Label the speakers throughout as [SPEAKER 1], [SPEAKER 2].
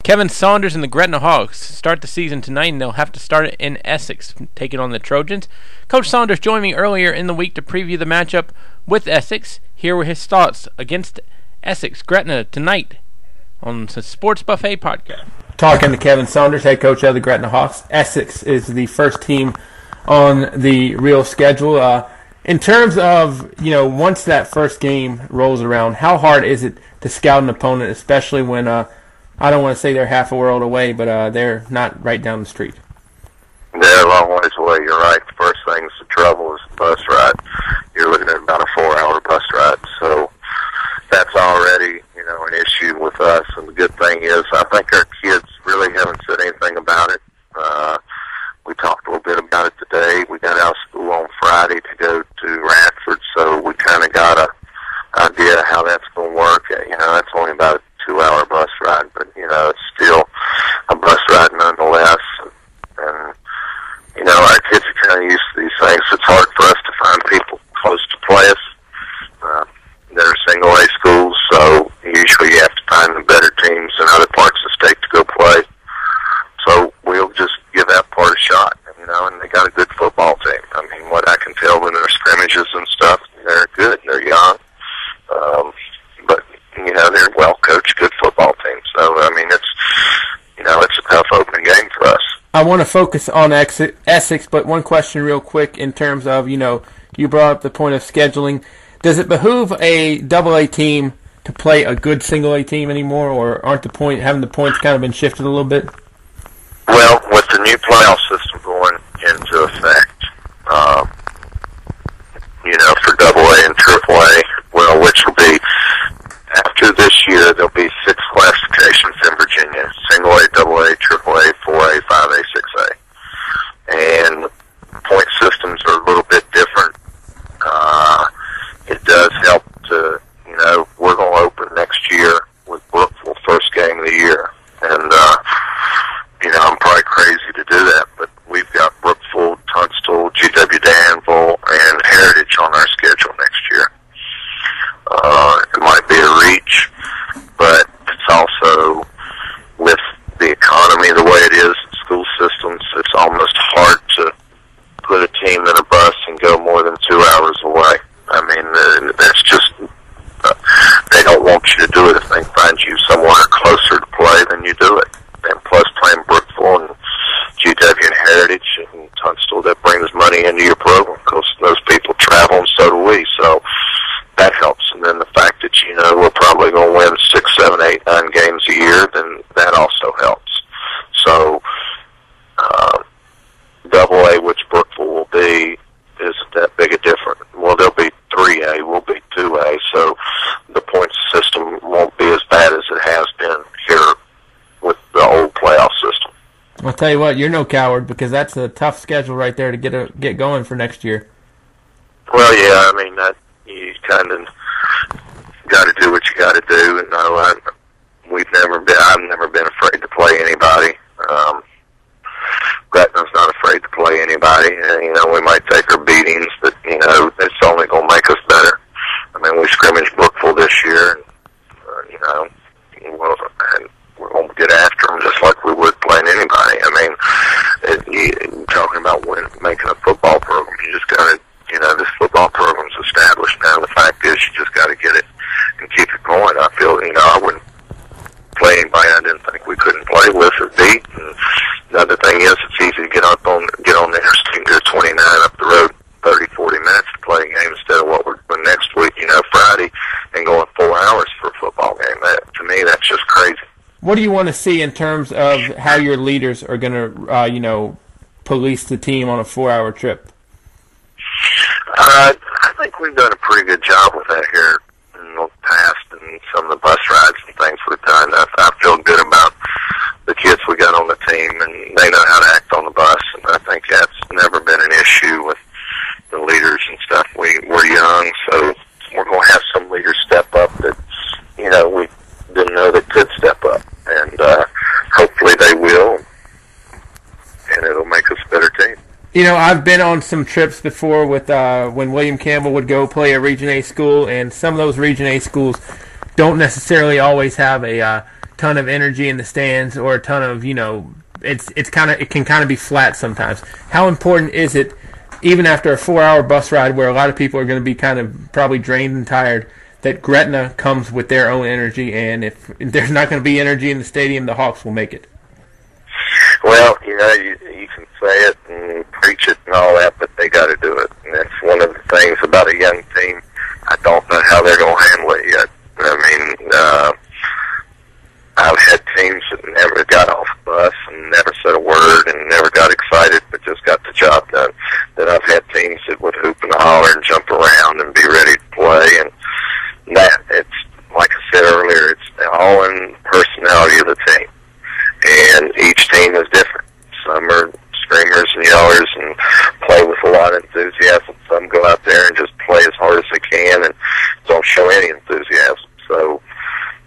[SPEAKER 1] Kevin Saunders and the Gretna Hawks start the season tonight, and they'll have to start it in Essex, taking on the Trojans. Coach Saunders joined me earlier in the week to preview the matchup with Essex. Here were his thoughts against Essex Gretna tonight on the Sports Buffet podcast. Talking to Kevin Saunders, head coach of the Gretna Hawks. Essex is the first team on the real schedule. In terms of, once that first game rolls around, how hard is it to scout an opponent, especially when, I don't want to say they're half a world away, but they're not right down the street?
[SPEAKER 2] They're a long ways away, you're right. The first thing's the trouble is the bus ride. You're looking at about a 4-hour bus ride, so that's already, an issue with us. And the good thing is, I think our kids really haven't said anything about it. We talked a little bit about it today. We got out of school on Friday to go to Radford, so we kind of got an idea how that's going to work. That's only about a 2-hour bus ride, but, it's still a bus ride nonetheless. And, our kids are kind of used to these things. It's hard for us to find people close to play us that are single-A schools, so usually you have to find the better teams in other parts of the state to go play. So we'll just give that part a shot, and they got a good football team. I mean, what I can tell when their scrimmages and stuff, they're good. They're young. But, they're a well-coached, good football team. So, it's a tough opening game for us.
[SPEAKER 1] I want to focus on Essex, but one question real quick in terms of, you brought up the point of scheduling. Does it behoove a double-A team to play a good single-A team anymore, or having the points kind of been shifted a little bit?
[SPEAKER 2] Well, with the new playoff system going into effect, for double-A and triple-A, which will be, after this year, there'll be 6 classifications in Virginia: single-A, double-A, triple-A, 4A, 5A, 6A. And point systems are a little bit different. It does help to, we're going to open next year with Brookville, first game of the year. And, I'm probably crazy to do that, but we've got Brookville, Tunstall, GW Danville, and Heritage on our schedule next year. It might be a reach, but it's also, with the economy the way it is in school systems, it's almost hard to put a team in a bus and go more than 2 hours away. I mean, that's just, they don't want you to do it if they find you somewhere closer to play than you do it. And plus playing Brookville and GW and Heritage and Tunstall, that brings money into your program because those people travel and so do we. So that helps. And then the fact that, we're probably going to win 6, 7, 8, 9 games a year, then that also helps. So, double A, which Brookville will be, isn't that big a difference. Well, there'll be 3A, we'll be 2A, so the points system won't be as bad as it has been here with the old playoff system.
[SPEAKER 1] I'll tell you what, you're no coward, because that's a tough schedule right there to get going for next year.
[SPEAKER 2] Well, yeah, you kind of got to do what you got to do. And I've never been afraid to play anybody. Gretna's not afraid to play anybody. We might take our beatings, but it's only going to make us better. I mean, we scrimmaged Brookville this year, and we're going to get after them just like we would playing anybody. I mean, talking about making a football program, you just got to. This football program's established now. The fact is, you just got to get it and keep it going. I feel, I wouldn't play anybody I didn't think we couldn't play with or beat. And the other thing is, it's easy to get on the interstate and go 29 up the road, 30, 40 minutes to play a game instead of what we're doing next week, Friday, and going 4 hours for a football game. To me, that's just crazy.
[SPEAKER 1] What do you want to see in terms of how your leaders are going to, police the team on a 4-hour trip?
[SPEAKER 2] I think we've done a pretty good job with that here in the past, and some of the bus rides and things we've done. I feel good about the kids we got on the team, and they know how to act on the bus, and I think that's never been an issue with the leaders and stuff. We're young, so we're going to have some leaders step up that, we didn't know they could step up, and hopefully they will, and it'll make us a better team.
[SPEAKER 1] I've been on some trips before with when William Campbell would go play a Region A school, and some of those Region A schools don't necessarily always have a ton of energy in the stands or a ton of, it can kind of be flat sometimes. How important is it, even after a 4-hour bus ride where a lot of people are going to be kind of probably drained and tired, that Gretna comes with their own energy, and if there's not going to be energy in the stadium, the Hawks will make it?
[SPEAKER 2] Well, you can say it and preach it and all that, but they got to do it. And that's one of the things about a young team. I don't know how they're going to handle it yet. I've had teams that never got off the bus and never said a word and never got excited, but just got the job done. Then I've had teams that would hoop and holler and jump around and be ready to play. And that, it's like I said earlier, it's all in personality of the team. And each team is different. Some are screamers and yellers and play with a lot of enthusiasm. Some go out there and just play as hard as they can and don't show any enthusiasm. So,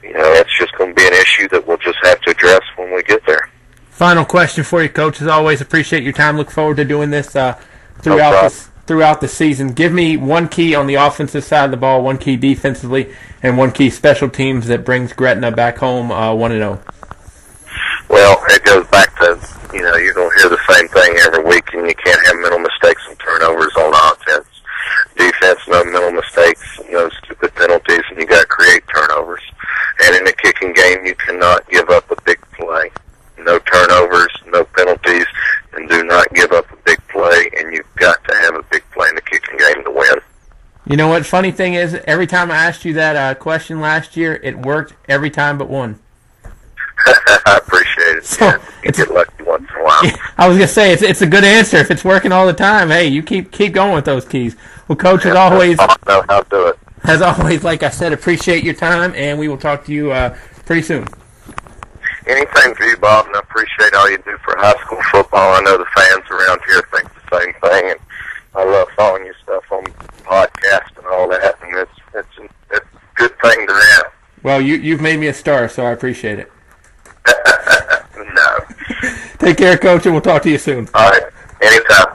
[SPEAKER 2] that's just going to be an issue that we'll just have to address when we get there.
[SPEAKER 1] Final question for you, Coach. As always, appreciate your time. Look forward to doing this throughout the season. Give me one key on the offensive side of the ball, one key defensively, and one key special teams that brings Gretna back home 1-0.
[SPEAKER 2] Well, it goes back to, you're going to hear the same thing every week, and you can't have mental mistakes and turnovers on offense. Defense, no mental mistakes, no stupid penalties, and you got to create turnovers. And in a kicking game, you cannot give up a big play. No turnovers, no penalties, and do not give up a big play, and you've got to have a big play in the kicking game to win.
[SPEAKER 1] You know what? Funny thing is, every time I asked you that question last year, it worked every time but one.
[SPEAKER 2] I appreciate it.
[SPEAKER 1] So,
[SPEAKER 2] you get lucky once in a while.
[SPEAKER 1] I was going to say, it's a good answer. If it's working all the time, hey, you keep going with those keys. Well, Coach, as always,
[SPEAKER 2] I know how to do it.
[SPEAKER 1] As always, like I said, appreciate your time, and we will talk to you pretty soon.
[SPEAKER 2] Anything for you, Bob, and I appreciate all you do for high school football. I know the fans around here think the same thing, and I love following your stuff on podcast and all that, and it's a good thing to have.
[SPEAKER 1] Well, you've made me a star, so I appreciate it.
[SPEAKER 2] No.
[SPEAKER 1] Take care, Coach, and we'll talk to you soon.
[SPEAKER 2] All right. Anytime.